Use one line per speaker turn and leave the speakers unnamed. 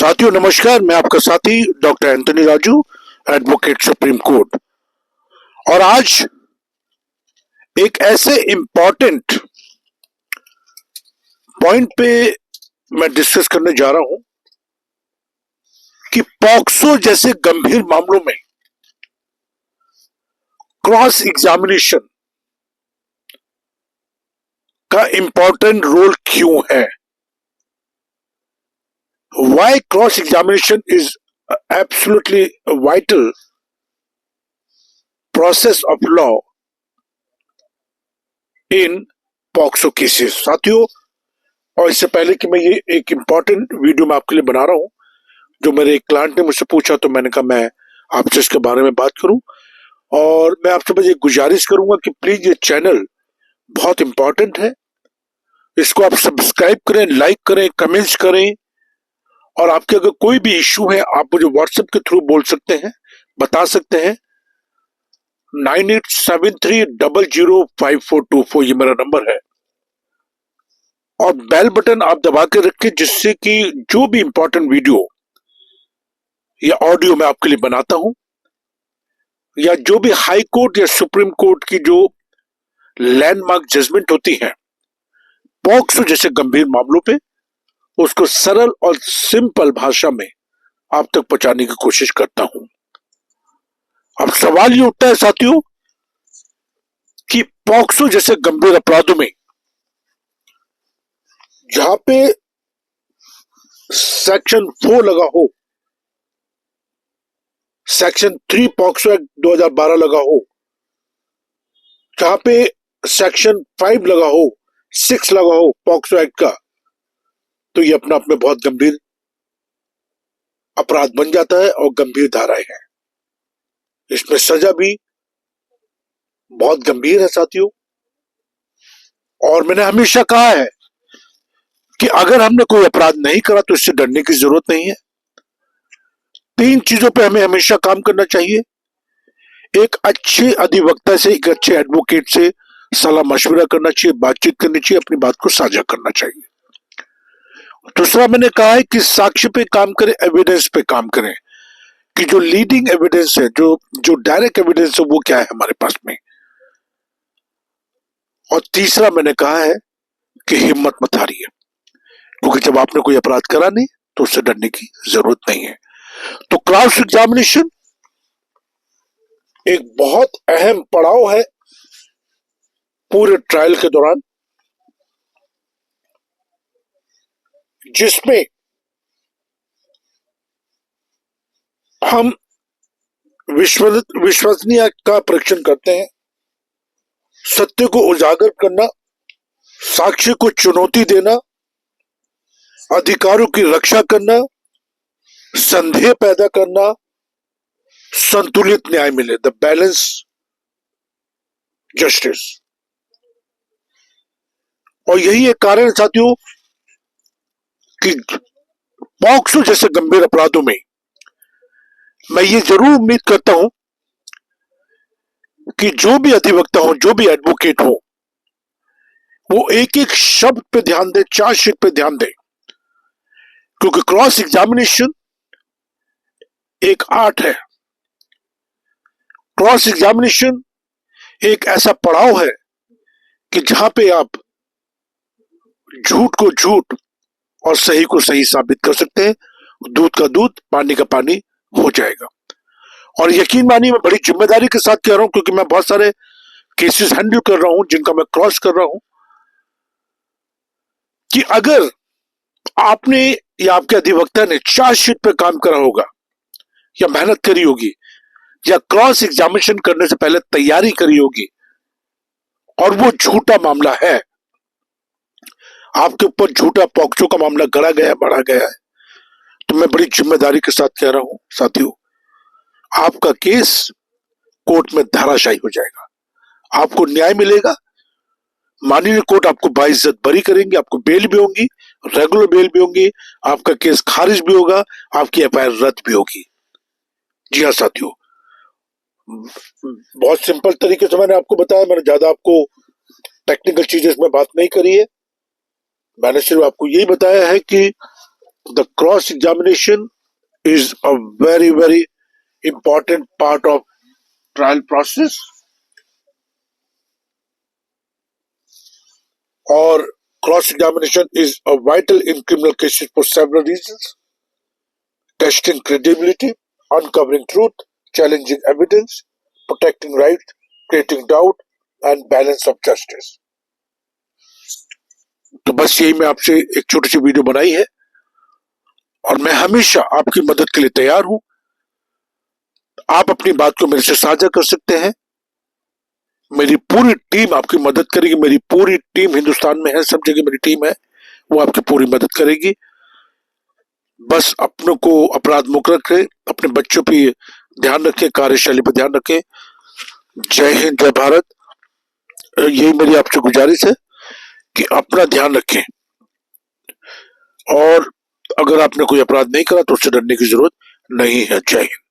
साथियों नमस्कार, मैं आपका साथी doctor Anthony Raju, advocate supreme court. और आज एक ऐसे इंपॉर्टेंट पॉइंट पे मैं डिस्कस करने जा रहा हूं कि पॉक्सो जैसे गंभीर मामलों में क्रॉस एग्जामिनेशन का इंपॉर्टेंट रोल क्यों है। Why cross examination is absolutely a vital process of law in POCSO cases. साथियों, और इससे पहले कि मैं ये एक इंपॉर्टेंट वीडियो मैं आपके लिए बना रहा हूं, जो मेरे एक क्लाइंट ने मुझसे पूछा, तो मैंने कहा मैं आपसे इसके बारे में बात करूं। और मैं आपसे बस एक गुजारिश करूंगा कि प्लीज ये चैनल बहुत इंपॉर्टेंट है, इसको आप सब्सक्राइब करें, लाइक करें, कमेंट्स करें। और आपके अगर कोई भी इश्यू है आप मुझे व्हाट्सएप के थ्रू बोल सकते हैं, बता सकते हैं। 9873005424 ये मेरा नंबर है। और बेल बटन आप दबा के रखें, जिससे कि जो भी इंपॉर्टेंट वीडियो या ऑडियो मैं आपके लिए बनाता हूं, या जो भी हाई कोर्ट या सुप्रीम कोर्ट की जो लैंडमार्क जजमेंट होती है पॉक्सो जैसे गंभीर मामलों पे, उसको सरल और सिंपल भाषा में आप तक पहुंचाने की कोशिश करता हूं। अब सवाल ये उठता है साथियों कि पॉक्सो जैसे गंभीर अपराधों में जहां पे सेक्शन 4 लगा हो, सेक्शन 3 पॉक्सो एक्ट 2012 लगा हो, जहां पे सेक्शन 5 लगा हो, 6 लगा हो पॉक्सो एक्ट का, तो ये अपना आप में बहुत गंभीर अपराध बन जाता है और गंभीर धाराएं हैं। इसमें सजा भी बहुत गंभीर है साथियों। और मैंने हमेशा कहा है कि अगर हमने कोई अपराध नहीं करा तो इससे डरने की जरूरत नहीं है। 3 चीजों पे हमें हमेशा काम करना चाहिए। एक अच्छे अधिवक्ता से, एक अच्छे एडवोकेट से सलाह मशवरा करना चाहिए, बातचीत करनी चाहिए, अपनी बात को साझा करना चाहिए। दूसरा मैंने कहा है कि साक्ष्य पे काम करें, एविडेंस पे काम करें, कि जो लीडिंग एविडेंस है, जो डायरेक्ट एविडेंस है, वो क्या है हमारे पास में। और तीसरा मैंने कहा है कि हिम्मत मत हारिए, क्योंकि जब आपने कोई अपराध करा नहीं तो उससे डरने की जरूरत नहीं है। तो क्रॉस एग्जामिनेशन एक बहुत अहम पड़ाव है पूरे ट्रायल के दौरान, जिसमें हम विश्वसनीय का परीक्षण करते हैं, सत्य को उजागर करना, साक्ष्य को चुनौती देना, अधिकारों की रक्षा करना, संदेह पैदा करना, संतुलित न्याय मिले, द बैलेंस जस्टिस। और यही एक कारण साथियों कि पॉक्सो जैसे गंभीर अपराधों में मैं ये जरूर उम्मीद करता हूं कि जो भी अधिवक्ता हो, जो भी एडवोकेट हो, वो एक एक शब्द पे ध्यान दे, चार्जशीट पे ध्यान दे, क्योंकि क्रॉस एग्जामिनेशन एक आर्ट है। क्रॉस एग्जामिनेशन एक ऐसा पड़ाव है कि जहां पे आप झूठ को झूठ और सही को सही साबित कर सकते हैं। दूध का दूध, पानी का पानी हो जाएगा। और यकीन मानिए, मैं बड़ी जिम्मेदारी के साथ कह रहा हूं, क्योंकि मैं बहुत सारे केसेस हैंडल कर रहा हूं जिनका मैं क्रॉस कर रहा हूं, कि अगर आपने या आपके अधिवक्ता ने चार्जशीट पे काम करा होगा, या मेहनत करी होगी, या क्रॉस एग्जामिनेशन करने से पहले तैयारी करी होगी, और वो झूठा मामला है, आपके ऊपर झूठा पॉक्सो का मामला गढ़ा गया, बढ़ा गया है, तो मैं बड़ी जिम्मेदारी के साथ कह रहा हूं साथियों, आपका केस कोर्ट में धराशायी हो जाएगा। आपको न्याय मिलेगा, माननीय कोर्ट आपको बाइज्जत बरी करेंगे, आपको बेल भी होंगी, रेगुलर बेल भी होंगी, आपका केस खारिज भी होगा, आपकी एफआईआर रद्द भी होगी। जी हाँ साथियों, बहुत सिंपल तरीके से मैंने आपको बताया, मैंने ज्यादा आपको टेक्निकल चीजें इसमें बात नहीं करी है। मैंने सिर्फ आपको यही बताया है कि the cross examination is a very important part of trial process, or cross examination is a vital in criminal cases for several reasons: testing credibility, uncovering truth, challenging evidence, protecting rights, creating doubt and balance of justice. तो बस यही मैं आपसे एक छोटी सी video बनाई है, और मैं हमेशा आपकी मदद के लिए तैयार हूं। आप अपनी बात को मेरे से साझा कर सकते हैं। मेरी पूरी टीम आपकी मदद करेगी। मेरी पूरी टीम हिंदुस्तान में है, सब जगह मेरी टीम है, वो आपकी पूरी मदद करेगी। बस अपनों को अपराध मुक्त रखें, अपने बच्चों पे ध्यान रखें, कार्यशैली पर ध्यान रखें। जय हिंद, जय भारत। यही मेरी आपसे गुजारिश है कि अपना ध्यान रखें, और अगर आपने कोई अपराध नहीं करा तो उससे डरने की जरूरत नहीं है। जय हिंद।